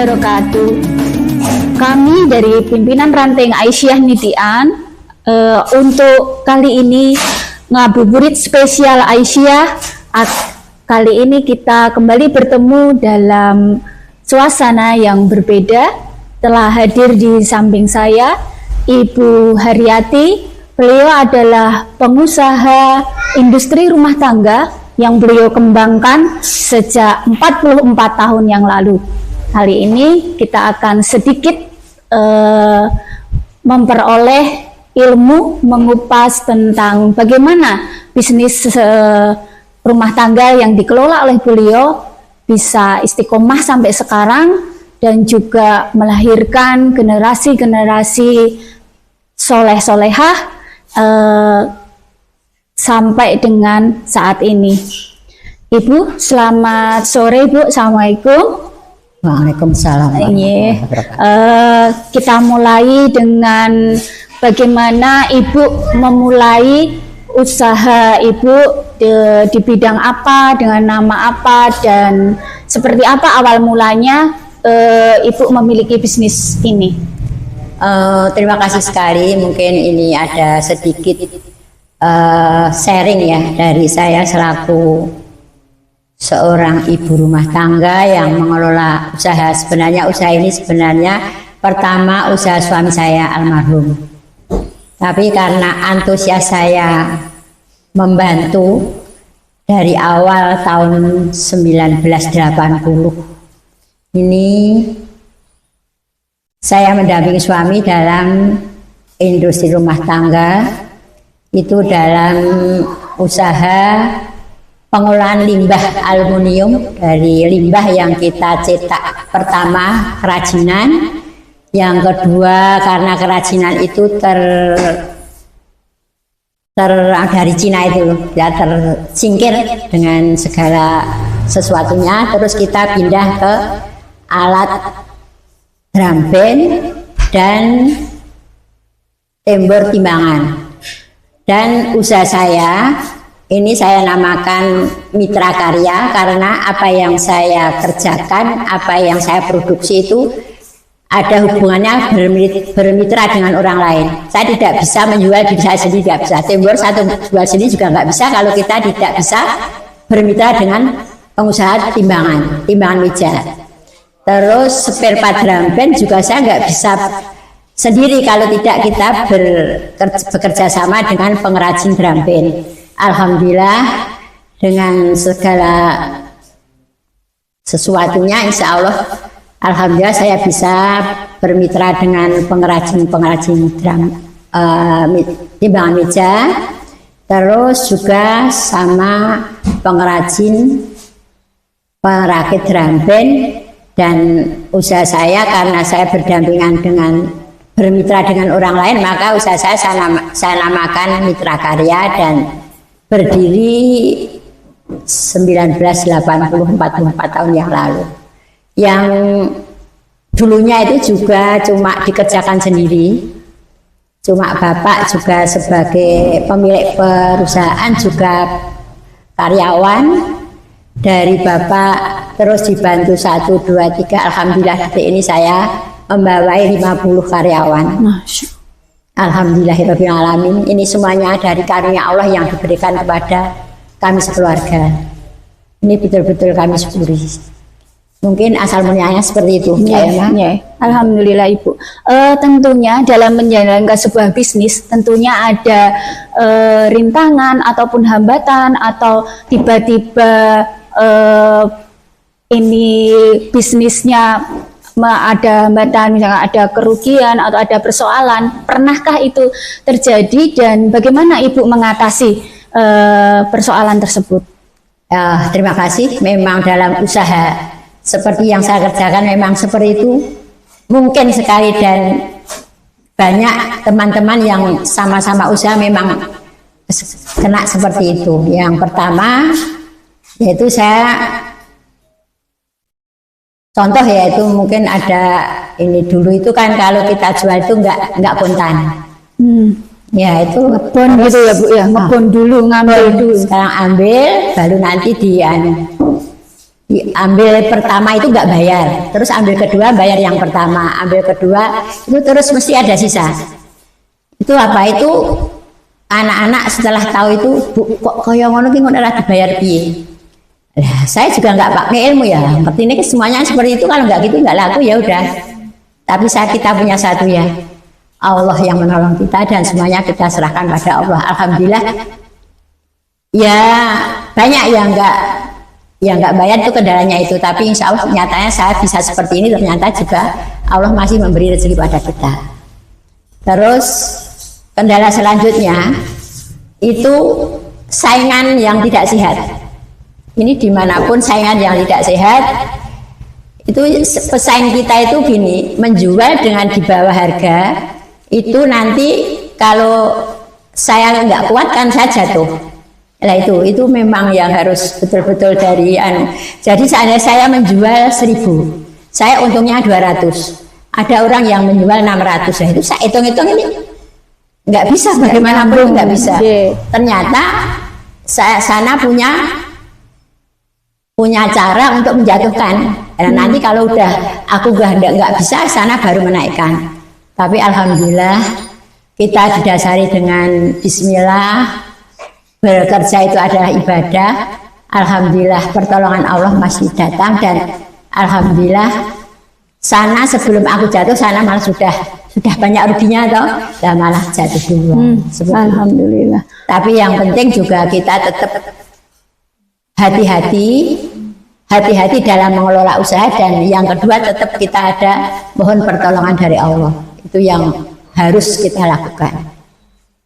wabarakatuh. Kami dari pimpinan ranting Aisyah Nitian untuk kali ini ngabuburit spesial Aisyah. Kali ini kita kembali bertemu dalam suasana yang berbeda. Telah hadir di samping saya Ibu Haryati. Beliau adalah pengusaha industri rumah tangga yang beliau kembangkan sejak 44 tahun yang lalu. Kali ini kita akan sedikit memperoleh ilmu, mengupas tentang bagaimana bisnis rumah tangga yang dikelola oleh beliau bisa istiqomah sampai sekarang dan juga melahirkan generasi-generasi soleh-solehah sampai dengan saat ini. Ibu, selamat sore Bu. Assalamualaikum. Waalaikumsalam. Kita mulai dengan bagaimana Ibu memulai usaha Ibu di bidang apa, dengan nama apa, dan seperti apa awal mulanya Ibu memiliki bisnis ini. Terima kasih sekali. Mungkin ini ada sedikit sharing ya dari saya selaku seorang ibu rumah tangga yang mengelola usaha. Sebenarnya usaha ini pertama usaha suami saya almarhum, tapi karena antusias saya membantu dari awal tahun 1980 ini saya mendampingi suami dalam industri rumah tangga, itu dalam usaha pengolahan limbah aluminium. Dari limbah yang kita cetak pertama kerajinan, yang kedua karena kerajinan itu dari Cina itu ya, tersingkir dengan segala sesuatunya, terus kita pindah ke alat drum band dan tembor timbangan. Dan usaha saya ini saya namakan mitra karya karena apa yang saya kerjakan, apa yang saya produksi itu ada hubungannya bermitra dengan orang lain. Saya tidak bisa menjual diri saya sendiri, tidak bisa. Tembor satu jual sendiri juga nggak bisa kalau kita tidak bisa bermitra dengan pengusaha timbangan meja. Terus spare part drum band juga saya nggak bisa sendiri kalau tidak kita bekerja sama dengan pengrajin drum band. Alhamdulillah dengan segala sesuatunya insya Allah, alhamdulillah saya bisa bermitra dengan pengrajin timbangan meja, terus juga sama pengrajin perakit drum band. Dan usaha saya karena saya berdampingan bermitra dengan orang lain, maka usaha saya namakan mitra karya dan berdiri 1980, 44 tahun yang lalu. Yang dulunya itu juga cuma dikerjakan sendiri, cuma bapak juga sebagai pemilik perusahaan juga karyawan dari bapak, terus dibantu 1, 2, 3, alhamdulillah detik ini saya membawai 50 karyawan. Alhamdulillahirabbil alamin. Ini semuanya dari karunia Allah yang diberikan kepada kami sekeluarga. Ini betul-betul kami syukuri. Mungkin asal mulanya seperti itu. Alhamdulillah Ibu. Tentunya dalam menjalankan sebuah bisnis tentunya ada rintangan ataupun hambatan, atau tiba-tiba ini bisnisnya ada hambatan, misalnya ada kerugian atau ada persoalan. Pernahkah itu terjadi dan bagaimana Ibu mengatasi persoalan tersebut? Terima kasih. Memang dalam usaha seperti yang saya kerjakan memang seperti itu. Mungkin sekali dan banyak teman-teman yang sama-sama usaha memang kena seperti itu. Yang pertama yaitu contoh yaitu mungkin ada ini dulu itu kan kalau kita jual itu nggak kontan. Ya itu ngebon gitu ya Bu ya, ngebon dulu, ngambil dulu. Sekarang ambil baru nanti Ambil pertama itu nggak bayar, terus ambil kedua bayar yang pertama, ambil kedua itu terus mesti ada sisa. Itu apa itu? Anak-anak setelah tahu itu, Bu, kok koyo ngono ki ngono ora dibayar piye? Lah, saya juga nggak pakai ilmu ya. Seperti ini semuanya seperti itu, kalau nggak gitu nggak laku ya udah. Tapi kita punya satu ya, Allah yang menolong kita dan semuanya kita serahkan pada Allah. Alhamdulillah. Ya banyak yang nggak bayar itu kendalanya itu, tapi insya Allah nyatanya saya bisa seperti ini, ternyata juga Allah masih memberi rezeki pada kita. Terus kendala selanjutnya itu saingan yang tidak sehat. Ini dimanapun saingan yang tidak sehat, itu pesaing kita itu gini, menjual dengan di bawah harga, itu nanti kalau saya nggak kuat kan saya jatuh. Nah itu memang yang harus betul-betul dari Jadi saya menjual 1.000, saya untungnya 200. Ada orang yang menjual 600, nah itu saya hitung-hitung ini nggak bisa, bagaimanapun nggak bisa. Ternyata saya sana punya cara untuk menjatuhkan. Nah, nanti kalau udah aku nggak bisa, sana baru menaikkan. Tapi alhamdulillah kita didasari dengan Bismillah, bekerja itu adalah ibadah. Alhamdulillah pertolongan Allah masih datang dan alhamdulillah sana sebelum aku jatuh sana malah sudah banyak ruginya toh, dan malah jatuh duluan. Alhamdulillah. Tapi yang penting juga kita tetap hati-hati dalam mengelola usaha, dan yang kedua tetap kita ada mohon pertolongan dari Allah. Itu yang harus kita lakukan.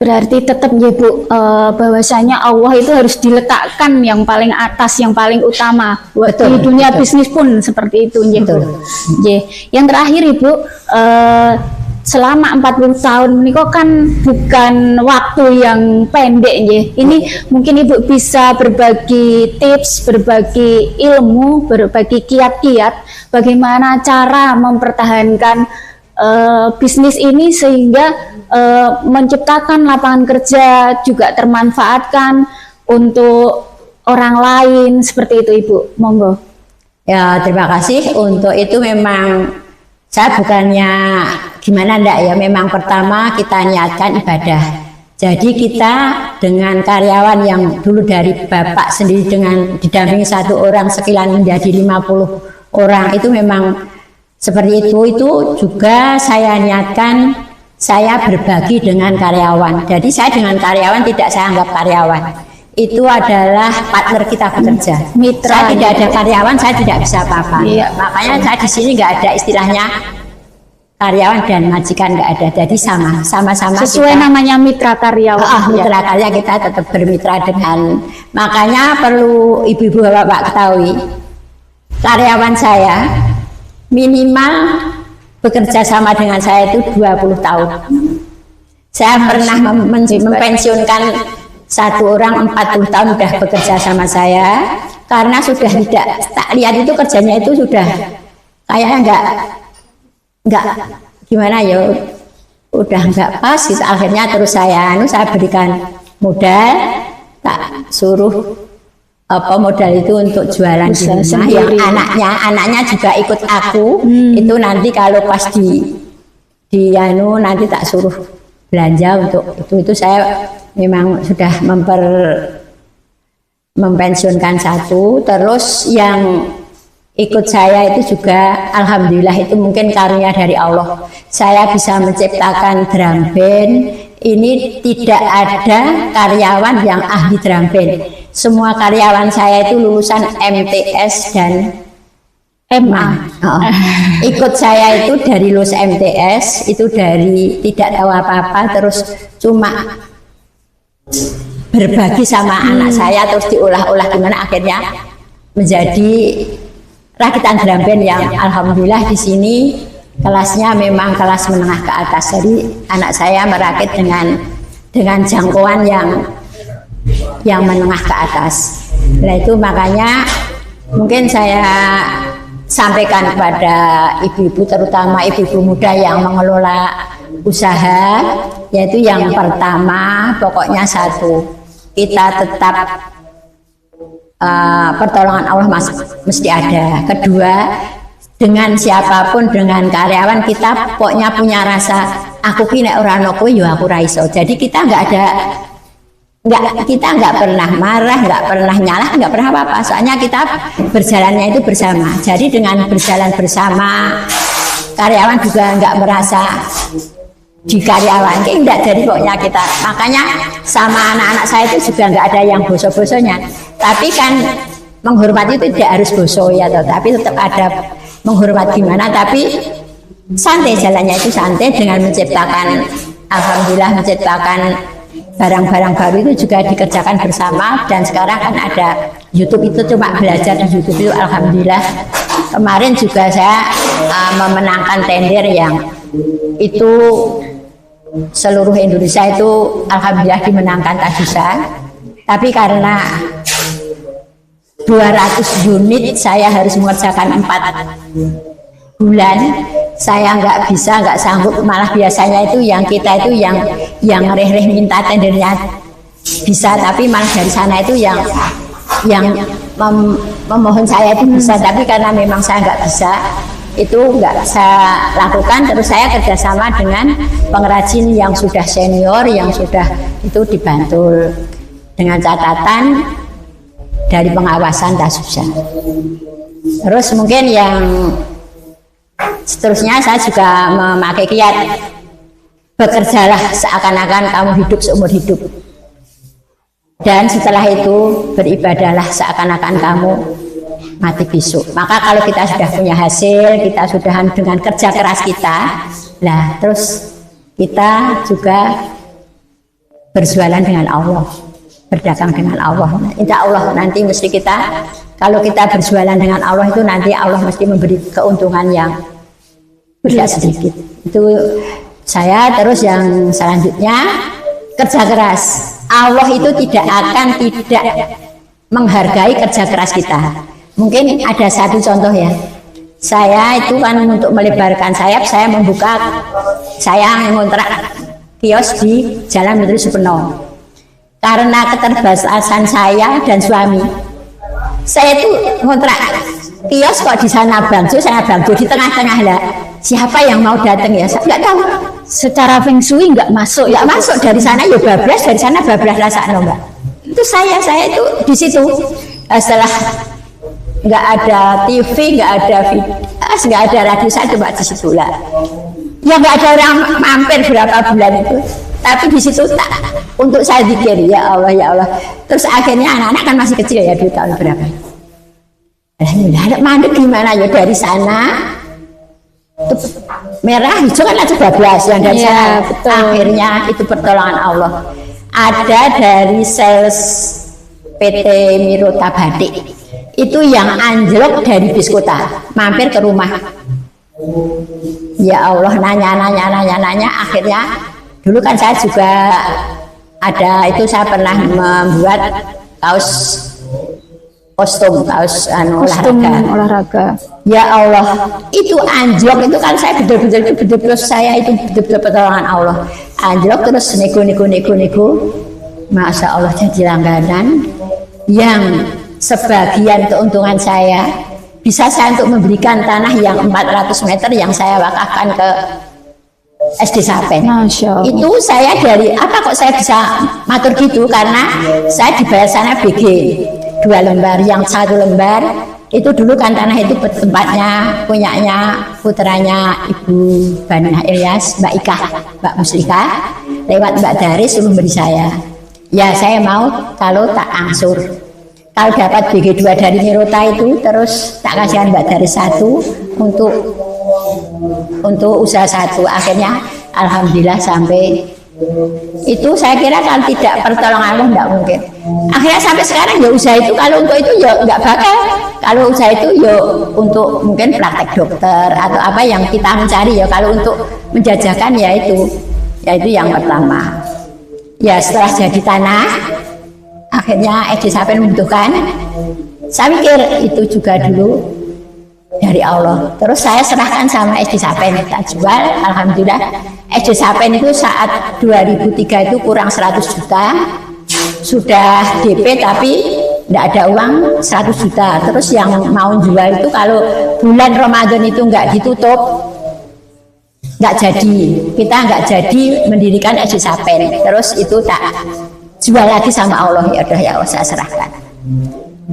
Berarti tetap ya Bu, bahwasanya Allah itu harus diletakkan yang paling atas, yang paling utama. Betul, di dunia betul. Bisnis pun seperti itu ya Bu. Yang terakhir Ibu, selama 40 tahun ini kok kan bukan waktu yang pendek ya. Ini mungkin Ibu bisa berbagi tips, berbagi ilmu, berbagi kiat-kiat bagaimana cara mempertahankan bisnis ini sehingga menciptakan lapangan kerja, juga termanfaatkan untuk orang lain, seperti itu Ibu. Monggo. Ya terima kasih. Untuk itu memang saya bukannya gimana ndak ya, memang pertama kita niatkan ibadah. Jadi kita dengan karyawan yang dulu dari Bapak sendiri dengan didampingi 1 orang sekilan menjadi 50 orang, itu memang seperti itu juga saya niatkan, saya berbagi dengan karyawan. Jadi saya dengan karyawan tidak saya anggap karyawan, itu adalah partner kita bekerja. Mitra. Saya tidak ada karyawan, saya tidak bisa apa-apa. Iya. Makanya saya di sini nggak ada istilahnya karyawan dan majikan, nggak ada. Jadi sama-sama Sesuai kita, namanya mitra karyawan. mitra karya, kita tetap bermitra dengan. Makanya perlu ibu-ibu bapak ketahui, karyawan saya minimal bekerja sama dengan saya itu 20 tahun. Saya pernah mempensiunkan 1 orang 40 tahun sudah bekerja sama saya, karena sudah tidak, tak lihat itu kerjanya itu sudah kayaknya enggak gimana ya, udah enggak pas gitu. Akhirnya terus saya berikan modal, tak suruh modal itu untuk jualan di rumah, yang anaknya juga ikut aku. Itu nanti kalau pas nanti tak suruh belanja untuk itu saya memang sudah mempensiunkan 1. Terus yang ikut saya itu juga alhamdulillah itu mungkin karunia dari Allah, saya bisa menciptakan drum band. Ini tidak ada karyawan yang ahli drum band. Semua karyawan saya itu lulusan MTS dan MA. Ikut saya itu dari lulus MTS, itu dari tidak tahu apa-apa, terus cuma berbagi sama anak saya, terus diolah-olah gimana akhirnya menjadi rakitan drum band yang alhamdulillah di sini kelasnya memang kelas menengah ke atas. Jadi anak saya merakit dengan jangkauan yang menengah ke atas. Nah itu makanya mungkin saya sampaikan kepada ibu-ibu, terutama ibu-ibu muda yang mengelola usaha, yaitu yang pertama pokoknya 1, kita tetap pertolongan Allah mesti ada. Kedua, dengan siapapun, dengan karyawan kita pokoknya punya rasa aku ki nek ora ono kowe yo aku ra iso. Jadi kita kita nggak pernah marah, nggak pernah nyalah, nggak pernah apa-apa. Soalnya kita berjalannya itu bersama. Jadi dengan berjalan bersama, karyawan juga nggak merasa di karyawan enggak. Jadi pokoknya kita, makanya sama anak-anak saya itu juga nggak ada yang boso-bosonya. Tapi kan menghormati itu tidak harus boso ya, tapi tetap ada menghormat gimana. Tapi santai jalannya itu santai dengan menciptakan, alhamdulillah menciptakan barang-barang baru itu juga dikerjakan bersama. Dan sekarang kan ada YouTube, itu cuma belajar di YouTube itu alhamdulillah. Kemarin juga saya memenangkan tender yang itu seluruh Indonesia itu alhamdulillah dimenangkan Tajusa. Tapi karena 200 unit saya harus mengerjakan 4 bulan, saya nggak bisa, nggak sanggup. Malah biasanya itu yang kita itu yang reh-reh minta tendernya bisa, tapi malah dari sana itu yang memohon saya itu bisa. Tapi karena memang saya nggak bisa, itu nggak saya lakukan. Terus saya kerjasama dengan pengrajin yang sudah senior, yang sudah itu dibantu dengan catatan dari pengawasan Tajusa. Terus mungkin yang seterusnya saya juga memakai kiat bekerjalah seakan-akan kamu hidup seumur hidup, dan setelah itu beribadahlah seakan-akan kamu mati besok. Maka kalau kita sudah punya hasil, kita sudah dengan kerja keras kita, lah terus kita juga berjualan dengan Allah, berdagang dengan Allah. Insya Allah nanti mesti kita, kalau kita berjualan dengan Allah itu nanti Allah mesti memberi keuntungan yang tidak sedikit. Itu saya. Terus yang selanjutnya kerja keras. Allah itu tidak akan tidak menghargai kerja keras kita. Mungkin ada satu contoh ya. Saya itu kan untuk melebarkan sayap, saya membuka, saya ngontrak kios di Jalan Menteri Supono. Karena keterbatasan saya dan suami, saya itu ngontrak kios kok di sana bangjo, saya bangjo di tengah-tengah lah. Siapa yang mau datang ya? Saya nggak tahu. Secara feng shui nggak masuk, nggak masuk. Dari sana ya bablas, dari sana bablas rasakno mbak. Itu saya itu di situ. Setelah nggak ada TV, nggak ada video, nggak ada radio, saya coba di situ lah. Ya nggak ada orang mampir berapa bulan itu. Tapi di situ tak untuk saya pikir ya Allah ya Allah. Terus akhirnya anak-anak kan masih kecil ya, 2 tahun berapa. Alhamdulillah, mandek gimana ya dari sana. Merah hijau kan aja bablas yang dari sana. Betul. Akhirnya itu pertolongan Allah. Ada dari sales PT Mirota Batik itu yang anjlok dari bis kota, mampir ke rumah. Ya Allah, nanya. Akhirnya dulu kan saya juga ada itu, saya pernah membuat kaos kostum olahraga. Ya Allah, itu anjlok itu kan saya betul-betul saya itu betul-betul pertolongan Allah. Anjlok terus nego. Masya Allah, jadi langganan yang sebagian keuntungan saya bisa saya untuk memberikan tanah yang 400 meter yang saya wakafkan ke SD Sapen. Itu saya dari apa kok saya bisa matur gitu, karena saya dibayar sana BG 2 lembar, yang 1 lembar itu dulu kan tanah itu tempatnya punyanya putranya Ibu Banah Ilyas, Mbak Ika, Mbak Muslika, lewat Mbak Daris suruh beri saya. Ya saya mau kalau tak angsur, kalau dapat BG 2 dari Mirota itu terus tak kasihan Mbak Daris 1 untuk usaha 1. Akhirnya alhamdulillah sampai itu. Saya kira kalau tidak pertolongan Allah tidak mungkin. Akhirnya sampai sekarang ya usaha itu, kalau untuk itu ya nggak bakal. Kalau usaha itu ya untuk mungkin praktek dokter atau apa yang kita mencari ya. Kalau untuk menjajakan ya itu yang pertama. Ya setelah jadi tanah, akhirnya SD Sapen membutuhkan. Saya pikir itu juga dulu dari Allah. Terus saya serahkan sama SD Sapen, tak jual. Alhamdulillah SD Sapen itu saat 2003 itu kurang 100 juta, sudah DP tapi nggak ada uang 100 juta. Terus yang mau jual itu kalau bulan Ramadan itu nggak ditutup, nggak jadi, kita nggak jadi mendirikan SD Sapen. Terus itu tak jual lagi sama Allah. Ya udah, ya Allah, saya serahkan.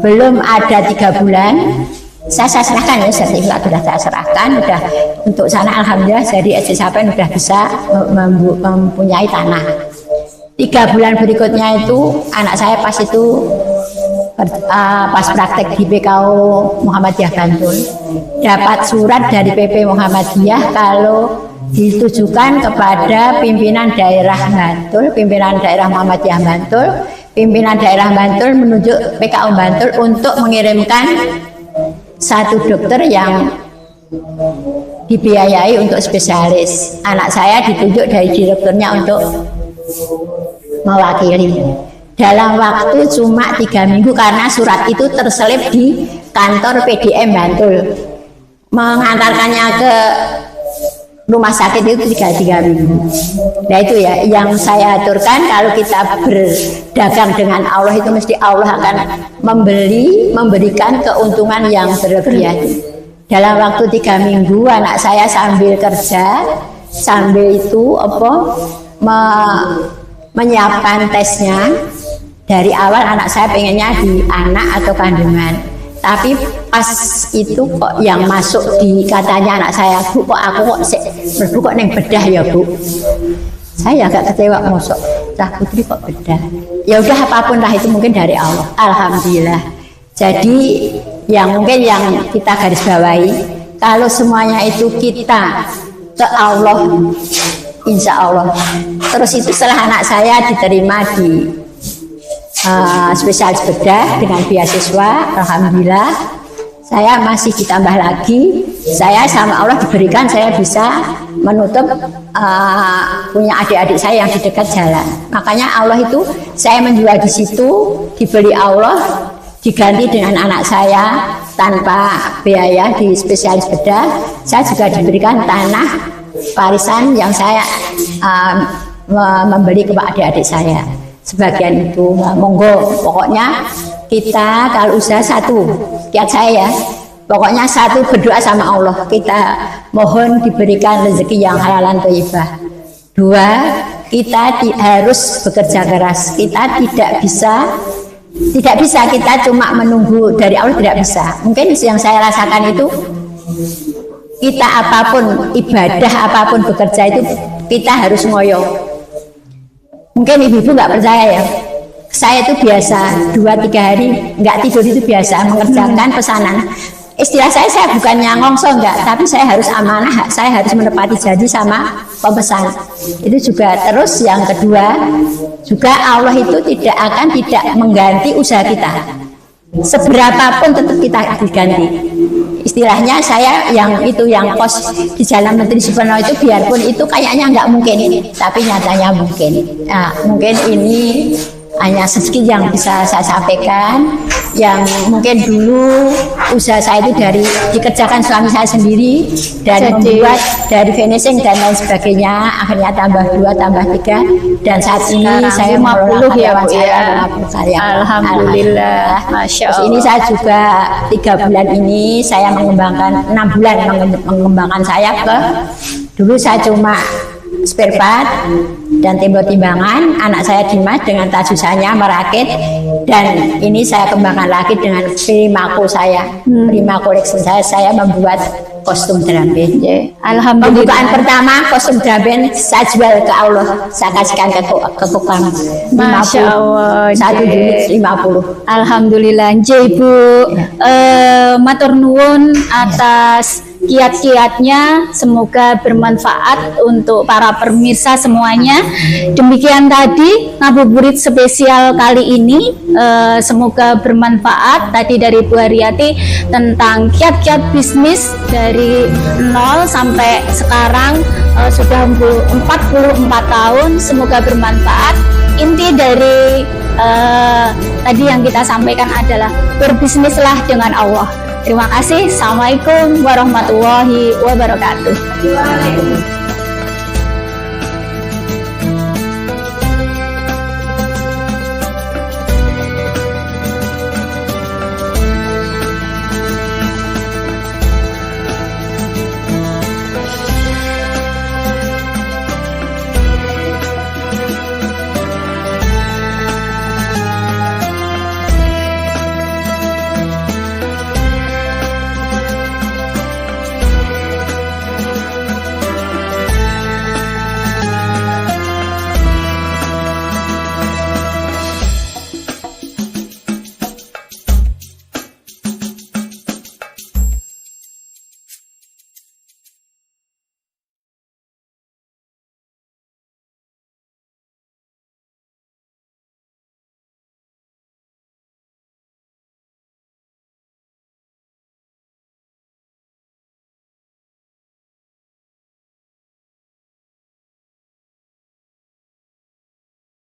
Belum ada 3 bulan saya serahkan, ya sertifikat sudah saya serahkan, udah untuk sana alhamdulillah jadi SD Sapen udah bisa mempunyai tanah. 3 bulan berikutnya itu anak saya pas itu pas praktek di PKU Muhammadiyah Bantul dapat surat dari PP Muhammadiyah kalau ditujukan kepada pimpinan daerah Bantul, pimpinan daerah Muhammadiyah Bantul, pimpinan daerah Bantul menunjuk PKU Bantul untuk mengirimkan 1 dokter yang dibiayai untuk spesialis. Anak saya ditunjuk dari direkturnya untuk mewakili. Dalam waktu cuma 3 minggu karena surat itu terselip di kantor PDM Bantul. Mengantarkannya ke rumah sakit itu 3 minggu. Nah itu ya yang saya aturkan, kalau kita berdagang dengan Allah itu mesti Allah akan memberikan keuntungan yang berlebihan. Dalam waktu 3 minggu anak saya sambil kerja, sambil itu menyiapkan tesnya. Dari awal anak saya pengennya di anak atau kandungan, tapi pas itu kok yang masuk di katanya anak saya, Bu kok aku kok neng bedah ya Bu. Saya agak kecewa, mosok Cah Putri kok bedah. Ya udah apapun lah itu mungkin dari Allah. Alhamdulillah. Jadi yang mungkin yang kita garis bawahi, kalau semuanya itu kita ke Allah, insya Allah. Terus itu setelah anak saya diterima di spesialis bedah dengan beasiswa, alhamdulillah saya masih ditambah lagi. Saya sama Allah diberikan saya bisa menutup punya adik-adik saya yang di dekat jalan. Makanya Allah itu saya menjual di situ, dibeli Allah, diganti dengan anak saya tanpa biaya di spesialis bedah. Saya juga diberikan tanah warisan yang saya membeli kepada adik-adik saya. Sebagian itu monggo, pokoknya kita kalau usaha satu, kiat saya, pokoknya satu berdoa sama Allah, kita mohon diberikan rezeki yang halalan thayyibah. 2, kita harus bekerja keras. Kita tidak bisa kita cuma menunggu dari Allah, tidak bisa. Mungkin yang saya rasakan itu kita apapun ibadah, apapun bekerja itu kita harus ngoyo. Mungkin ibu-ibu nggak percaya ya, saya itu biasa 2-3 hari nggak tidur itu biasa mengerjakan pesanan. Istilah saya bukannya ngongso enggak, tapi saya harus amanah, saya harus menepati janji sama pemesan. Itu juga. Terus yang kedua juga Allah itu tidak mengganti usaha kita. Seberapapun tetap kita diganti. Istilahnya saya yang kos di Jalan Menteri Suparno itu biarpun itu kayaknya nggak mungkin, tapi nyatanya mungkin. Nah, mungkin ini hanya sedikit yang bisa saya sampaikan, yang mungkin dulu usaha saya itu dikerjakan suami saya sendiri dan membuat dari finishing dan lain sebagainya, akhirnya tambah 2 tambah 3 dan saat ini saya 50 ya Bu ya. Alhamdulillah. Masya Allah. Terus ini saya juga 3 bulan ini saya mengembangkan, 6 bulan mengembangkan saya dulu saya cuma spare part dan timbangan. Anak saya Dimas dengan tajusannya merakit, dan ini saya kembangkan lagi dengan Primaco saya, Prima Collection saya membuat kostum drum band. Alhamdulillah. Pembukaan pertama kostum drum band saya jual ke Allah, saya kasihkan ke Kupang. Masya Allah. 1 unit 50. Alhamdulillah, Ibu. Matur nuwun atas kiat-kiatnya, semoga bermanfaat untuk para pemirsa semuanya. Demikian tadi ngabuburit spesial kali ini, semoga bermanfaat tadi dari Bu Haryati tentang kiat-kiat bisnis dari 0 sampai sekarang sudah 44 tahun, semoga bermanfaat. Inti dari tadi yang kita sampaikan adalah berbisnislah dengan Allah. Terima kasih. Assalamualaikum warahmatullahi wabarakatuh.